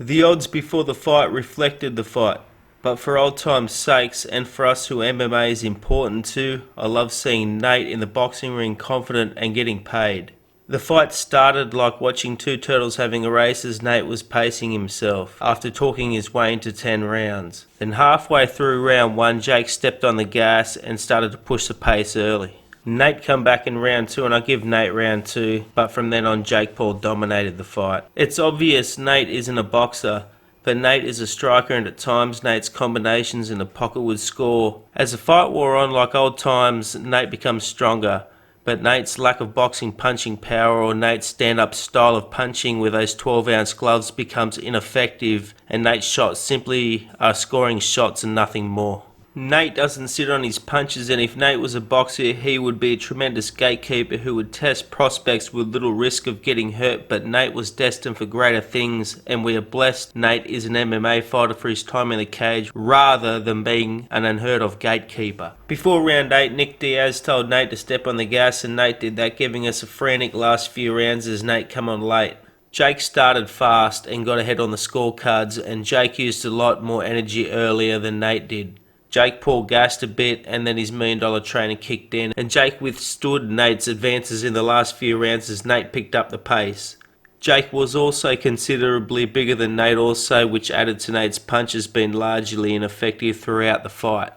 The odds before the fight reflected the fight. But for old time's sakes, and for us who MMA is important to, I love seeing Nate in the boxing ring confident and getting paid. The fight started like watching two turtles having a race as Nate was pacing himself, after talking his way into 10 rounds. Then halfway through round 1, Jake stepped on the gas and started to push the pace early. Nate come back in round 2 and I give Nate round 2, but from then on Jake Paul dominated the fight. It's obvious Nate isn't a boxer, but Nate is a striker, and at times Nate's combinations in the pocket would score. As the fight wore on, like old times, Nate becomes stronger, but Nate's lack of boxing punching power or Nate's stand-up style of punching with those 12-ounce gloves becomes ineffective, and Nate's shots simply are scoring shots and nothing more. Nate doesn't sit on his punches, and if Nate was a boxer, he would be a tremendous gatekeeper who would test prospects with little risk of getting hurt, but Nate was destined for greater things, and we are blessed Nate is an MMA fighter for his time in the cage rather than being an unheard of gatekeeper. Before round 8, Nick Diaz told Nate to step on the gas, and Nate did that, giving us a frantic last few rounds as Nate come on late. Jake started fast and got ahead on the scorecards, and Jake used a lot more energy earlier than Nate did. Jake Paul gassed a bit, and then his $1 million trainer kicked in, and Jake withstood Nate's advances in the last few rounds as Nate picked up the pace. Jake was also considerably bigger than Nate also, which added to Nate's punches being largely ineffective throughout the fight.